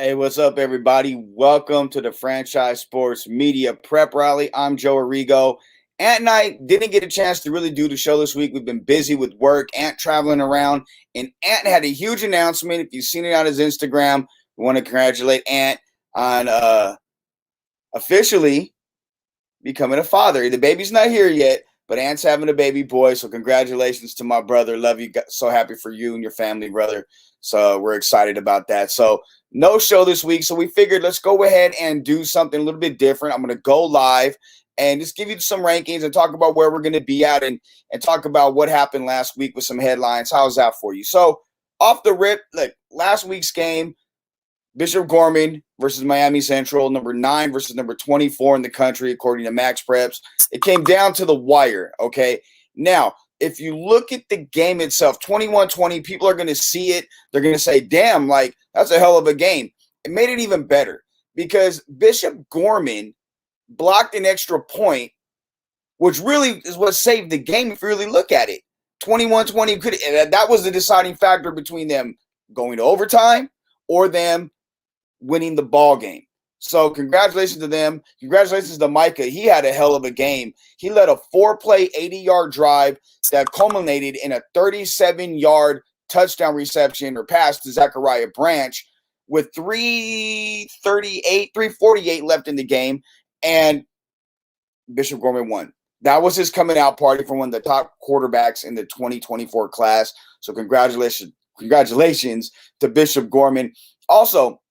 Hey, what's up, everybody? Welcome to the Franchise Sports Media Prep Rally. I'm Joe Arrigo. Ant and I didn't get a chance to really do the show this week. We've been busy with work, Ant traveling around, and Ant had a huge announcement. If you've seen it on his Instagram, we want to congratulate Ant on officially becoming a father. The baby's not here yet, but Ant's having a baby boy. So congratulations to my brother. Love you. So happy for you and your family, brother. So we're excited about that. So no show this week. So we figured let's go ahead and do something a little bit different. I'm going to go live and just give you some rankings and talk about where we're going to be at and talk about what happened last week with some headlines. How's that for you? So off the rip, look, last week's game, Bishop Gorman versus Miami Central, number 9 versus number 24 in the country, according to Max Preps. It came down to the wire, okay? Now, if you look at the game itself, 21-20, people are going to see it. They're going to say, damn, like, that's a hell of a game. It made it even better because Bishop Gorman blocked an extra point, which really is what saved the game if you really look at it. 21-20, that was the deciding factor between them going to overtime or them winning the ball game. So congratulations to them. Congratulations to Micah. He had a hell of a game. He led a 4-play, 80-yard drive that culminated in a 37-yard touchdown reception or pass to Zachariah Branch with 3:48 left in the game, and Bishop Gorman won. That was his coming out party for one of the top quarterbacks in the 2024 class. So congratulations to Bishop Gorman. Also,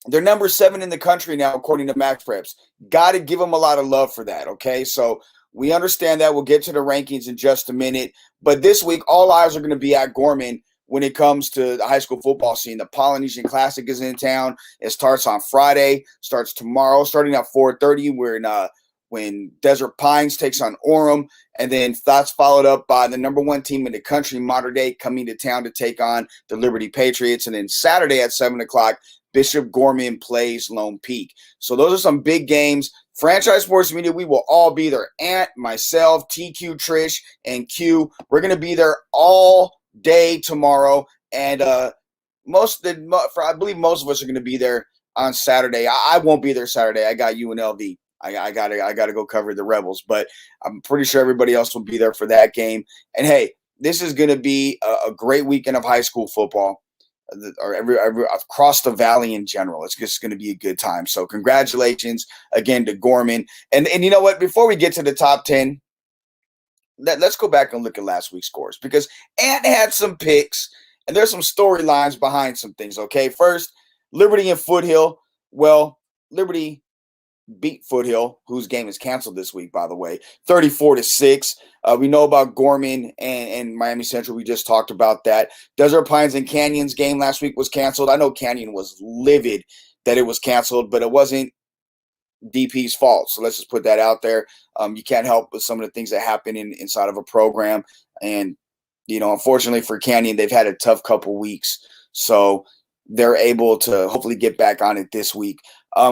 they're number 7 in the country now, according to Max Preps. Got to give them a lot of love for that, okay? So we understand that. We'll get to the rankings in just a minute. But this week, all eyes are going to be at Gorman when it comes to the high school football scene. The Polynesian Classic is in town. It starts on Friday, starts tomorrow, starting at 4:30. We're in when Desert Pines takes on Orem, and then that's followed up by the number 1 team in the country, Mater Dei, coming to town to take on the Liberty Patriots. And then Saturday at 7 o'clock, Bishop Gorman plays Lone Peak. So those are some big games. Franchise Sports Media, we will all be there. Ant, myself, TQ, Trish, and Q. We're going to be there all day tomorrow. And I believe most of us are going to be there on Saturday. I won't be there Saturday. I got UNLV. I gotta go cover the Rebels, but I'm pretty sure everybody else will be there for that game. And hey, this is going to be a great weekend of high school football, or every across the valley in general. It's just going to be a good time. So congratulations again to Gorman. And you know what? Before we get to the top 10, let's go back and look at last week's scores because Ant had some picks and there's some storylines behind some things. Okay, first, Liberty and Foothill. Well, Liberty beat Foothill, whose game is canceled this week, by the way, 34-6. We know about Gorman and Miami Central. We just talked about that. Desert Pines and Canyon's game last week was canceled. I know Canyon was livid that it was canceled, but it wasn't DP's fault. So let's just put that out there. You can't help with some of the things that happen inside of a program. And, you know, unfortunately for Canyon, they've had a tough couple weeks. So they're able to hopefully get back on it this week.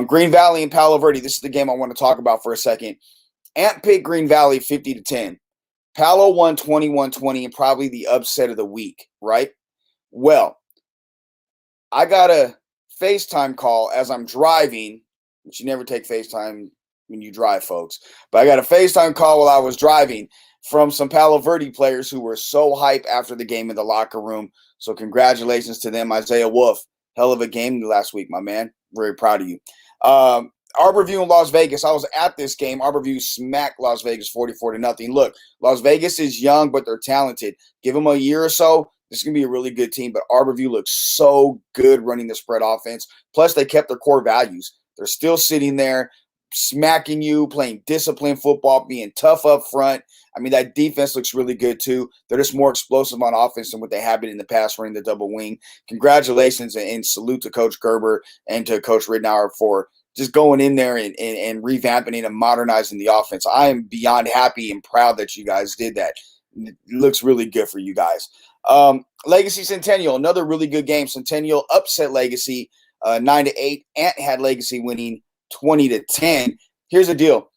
Green Valley and Palo Verde. This is the game I want to talk about for a second. Ant picked Green Valley 50-10. Palo won 21-20 and probably the upset of the week, right? Well, I got a FaceTime call as I'm driving, which you never take FaceTime when you drive, folks. But I got a FaceTime call while I was driving from some Palo Verde players who were so hyped after the game in the locker room. So congratulations to them. Isaiah Wolf, hell of a game last week, my man. Very proud of you. Arborview in Las Vegas. I was at this game. Arborview smacked Las Vegas 44-0. Look, Las Vegas is young, but they're talented. Give them a year or so, this is going to be a really good team. But Arborview looks so good running the spread offense. Plus, they kept their core values. They're still sitting there, smacking you, playing disciplined football, being tough up front. I mean, that defense looks really good, too. They're just more explosive on offense than what they have been in the past, running the double wing. Congratulations and salute to Coach Gerber and to Coach Ridnour for just going in there and revamping it and modernizing the offense. I am beyond happy and proud that you guys did that. It looks really good for you guys. Legacy Centennial, another really good game. Centennial upset Legacy 9-8. Ant had Legacy winning 20-10. Here's the deal.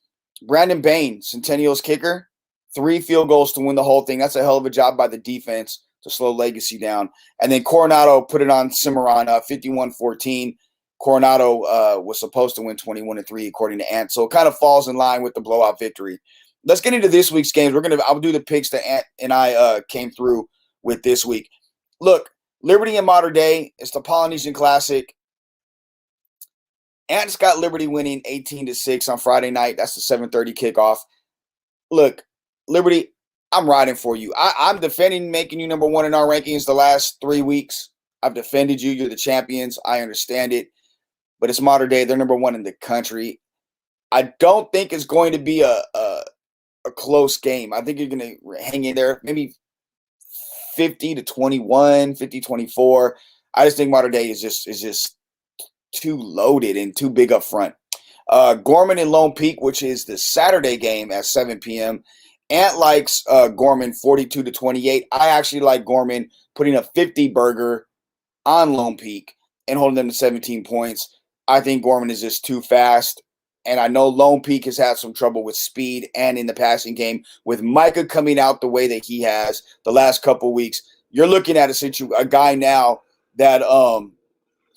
Brandon Bain, Centennial's kicker, 3 field goals to win the whole thing. That's a hell of a job by the defense to slow Legacy down. And then Coronado put it on Cimarron, 51-14. Coronado was supposed to win 21-3 according to Ant. So it kind of falls in line with the blowout victory. Let's get into this week's games. I'll do the picks that Ant and I came through with this week. Look, Liberty and Mater Dei. It's the Polynesian Classic. Ant's got Liberty winning 18-6 on Friday night. That's the 7:30 kickoff. Look, Liberty, I'm riding for you. I'm defending making you number one in our rankings the last 3 weeks. I've defended you. You're the champions. I understand it. But it's Mater Dei. They're number one in the country. I don't think it's going to be a close game. I think you're going to hang in there. Maybe 50-21, 50-24. I just think Mater Dei is just too loaded and too big up front. Gorman and Lone Peak, which is the Saturday game at 7 p.m. Ant likes Gorman 42-28. I actually like Gorman putting a 50 burger on Lone Peak and holding them to 17 points. I think Gorman is just too fast. And I know Lone Peak has had some trouble with speed and in the passing game. With Micah coming out the way that he has the last couple weeks, you're looking at a guy now that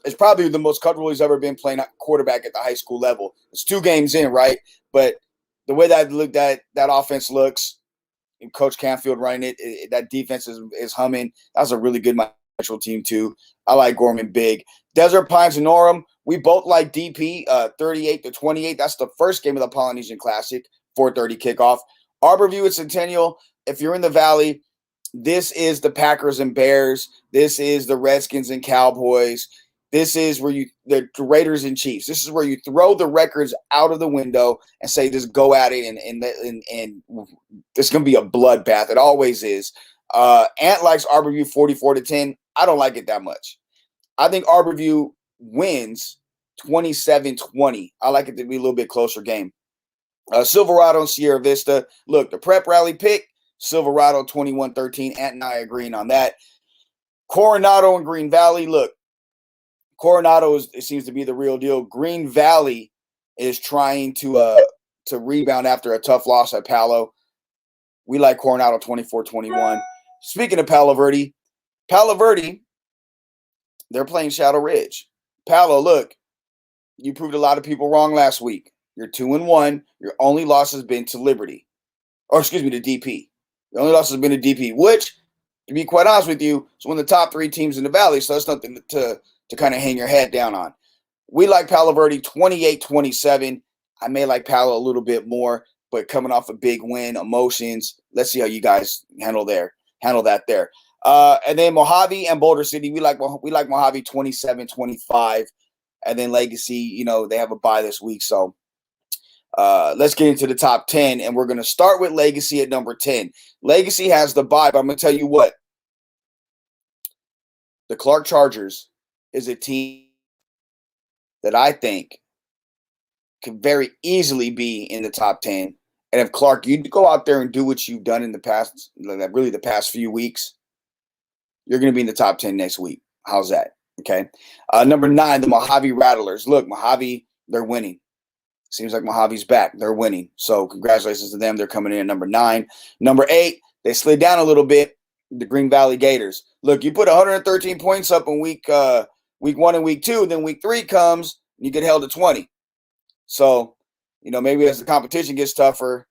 is probably the most comfortable he's ever been playing quarterback at the high school level. It's 2 games in, right? But the way that offense looks, and Coach Canfield running it, that defense is humming. That's a really good natural team too. I like Gorman big. Desert Pines and Orem, we both like DP 38-28. That's the first game of the Polynesian Classic, 4:30 kickoff. Arborview at Centennial. If you're in the Valley, this is the Packers and Bears. This is the Redskins and Cowboys. This is where the Raiders and Chiefs. This is where you throw the records out of the window and say, just go at it, and it's going to be a bloodbath. It always is. Ant likes Arborview 44-10. I don't like it that much. I think Arborview wins 27-20. I like it to be a little bit closer game. Silverado and Sierra Vista. Look, the prep rally pick, Silverado 21-13. Ant and I agreeing on that. Coronado and Green Valley. Look, Coronado it seems to be the real deal. Green Valley is trying to rebound after a tough loss at Palo. We like Coronado 24-21. Speaking of Palo Verde, they're playing Shadow Ridge. Palo, look, you proved a lot of people wrong last week. You're 2-1. Your only loss has been to Liberty. To DP. Your only loss has been to DP, which, to be quite honest with you, is one of the top 3 teams in the Valley, so that's nothing to kind of hang your head down on. We like Palo Verde 28-27. I may like Palo a little bit more, but coming off a big win, emotions, let's see how you guys handle that there. And then Mojave and Boulder City, we like Mojave 27-25. And then Legacy, they have a bye this week. So let's get into the top 10. And we're going to start with Legacy at number 10. Legacy has the bye, but I'm going to tell you what. The Clark Chargers is a team that I think could very easily be in the top 10. And if Clark, you go out there and do what you've done in the past, really the past few weeks, you're going to be in the top 10 next week. How's that? Okay. Number 9, the Mojave Rattlers. Look, Mojave, they're winning. Seems like Mojave's back. They're winning. So congratulations to them. They're coming in at number 9. Number 8, they slid down a little bit. The Green Valley Gators. Look, you put 113 points up in week 1 and week 2, then week 3 comes, and you get held to 20. So, maybe as the competition gets tougher,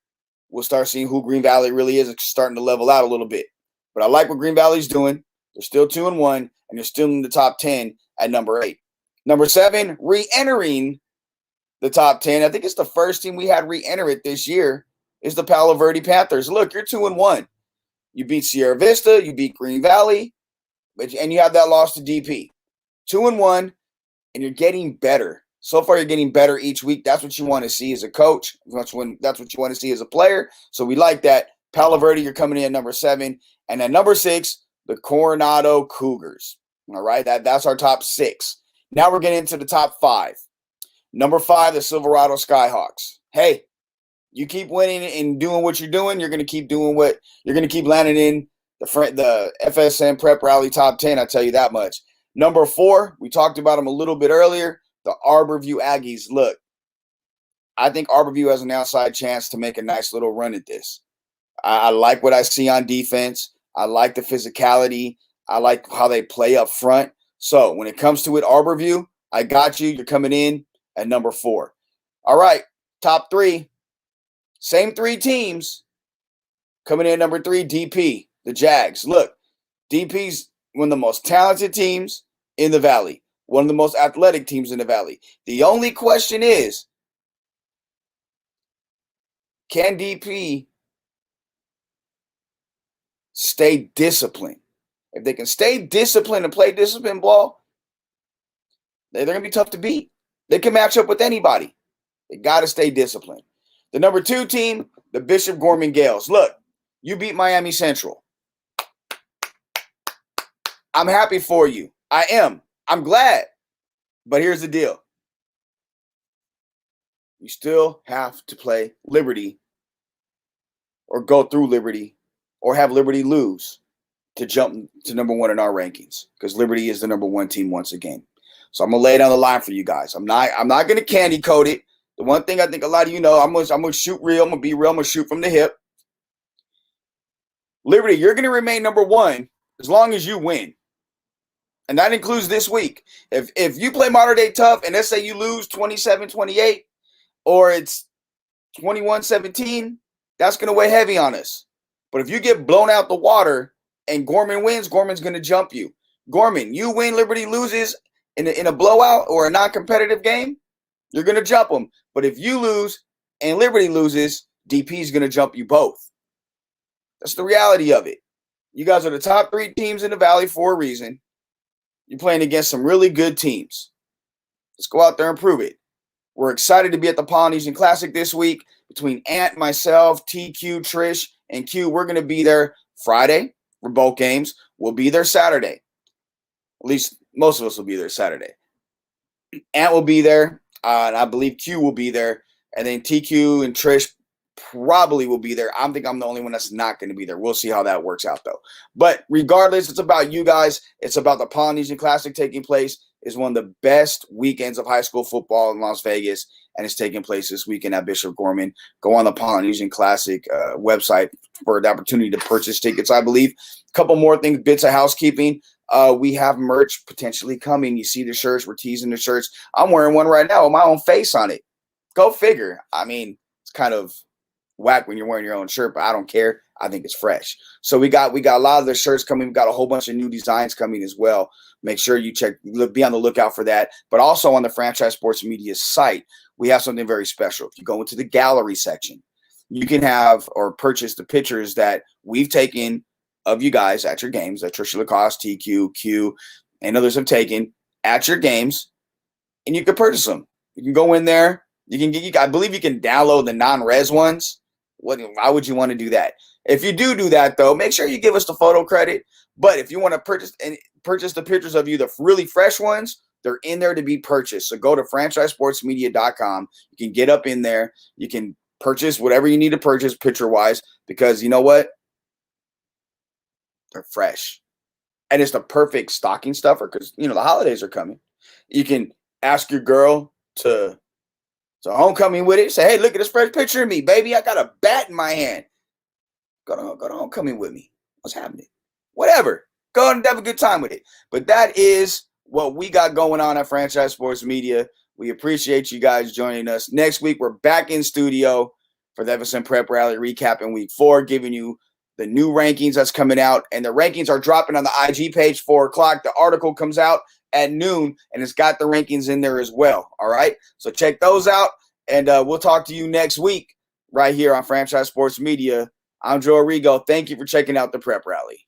we'll start seeing who Green Valley really is. It's starting to level out a little bit. But I like what Green Valley's doing. They're still 2-1, and they're still in the top 10 at number 8. Number 7, re-entering the top 10. I think it's the first team we had re-enter it this year is the Palo Verde Panthers. Look, you're 2-1. You beat Sierra Vista, you beat Green Valley, and you have that loss to DP. 2-1, and you're getting better. So far, you're getting better each week. That's what you want to see as a coach. That's what you want to see as a player. So we like that. Palo Verde, you're coming in at number 7. And at number 6, the Coronado Cougars. All right, that's our top 6. Now we're getting into the top 5. Number 5, the Silverado Skyhawks. Hey, you keep winning and doing what you're doing, you're going to keep doing what you're going to keep landing in the FSM Prep Rally top 10. I tell you that much. Number 4, we talked about them a little bit earlier. The Arborview Aggies. Look, I think Arborview has an outside chance to make a nice little run at this. I like what I see on defense. I like the physicality. I like how they play up front. So when it comes to it, Arborview, I got you. You're coming in at number 4. All right, top 3. Same 3 teams. Coming in at number 3, DP, the Jags. Look, DP's one of the most talented teams in the Valley, one of the most athletic teams in the Valley. The only question is, can DP stay disciplined? If they can stay disciplined and play disciplined ball, they're going to be tough to beat. They can match up with anybody. They got to stay disciplined. The number 2 team, the Bishop Gorman Gales. Look, you beat Miami Central. I'm happy for you. I am. I'm glad. But here's the deal. You still have to play Liberty or go through Liberty or have Liberty lose to jump to number 1 in our rankings, because Liberty is the number 1 team once again. So I'm going to lay down the line for you guys. I'm not going to candy coat it. The one thing I think a lot of you know, I'm going to shoot real. I'm going to be real. I'm going to shoot from the hip. Liberty, you're going to remain number 1 as long as you win. And that includes this week. If you play modern day tough and let's say you lose 27-28 or it's 21-17, that's going to weigh heavy on us. But if you get blown out the water and Gorman wins, Gorman's going to jump you. Gorman, you win, Liberty loses in a blowout or a non-competitive game, you're going to jump them. But if you lose and Liberty loses, DP is going to jump you both. That's the reality of it. You guys are the top 3 teams in the Valley for a reason. You're playing against some really good teams. Let's go out there and prove it. We're excited to be at the Polynesian Classic this week. Between Ant, myself, TQ, Trish, and Q, we're going to be there Friday for both games. We'll be there Saturday. At least most of us will be there Saturday. Ant will be there, and I believe Q will be there. And then TQ and Trish probably will be there. I think I'm the only one that's not going to be there. We'll see how that works out, though. But regardless, it's about you guys. It's about the Polynesian Classic taking place. It's one of the best weekends of high school football in Las Vegas, and it's taking place this weekend at Bishop Gorman. Go on the Polynesian Classic website for the opportunity to purchase tickets, I believe. A couple more things, bits of housekeeping. We have merch potentially coming. You see the shirts. We're teasing the shirts. I'm wearing one right now with my own face on it. Go figure. I mean, it's kind of whack when you're wearing your own shirt, but I don't care. I think it's fresh. So we got a lot of the shirts coming. We got a whole bunch of new designs coming as well. Make sure you be on the lookout for that. But also on the Franchise Sports Media site, we have something very special. If you go into the gallery section, you can have or purchase the pictures that we've taken of you guys at your games, that Trisha Lacoste, TQ, Q, and others have taken at your games, and you can purchase them. You can go in there. I believe you can download the non-res ones. Why would you want to do that? If you do that, though, make sure you give us the photo credit. But if you want to purchase the pictures of you, the really fresh ones, they're in there to be purchased. So go to franchisesportsmedia.com. You can get up in there. You can purchase whatever you need to purchase picture-wise, because you know what? They're fresh. And it's the perfect stocking stuffer because, the holidays are coming. You can ask your girl to homecoming with it. Say, hey, look at this fresh picture of me, baby. I got a bat in my hand. Go to homecoming with me. What's happening? Whatever. Go and have a good time with it. But that is what we got going on at Franchise Sports Media. We appreciate you guys joining us. Next week, we're back in studio for the FSM Prep Rally recap in week 4, giving you the new rankings that's coming out. And the rankings are dropping on the IG page 4 o'clock. The article comes out at noon, and it's got the rankings in there as well. All right? So check those out, and we'll talk to you next week right here on Franchise Sports Media. I'm Joe Arrigo. Thank you for checking out the Prep Rally.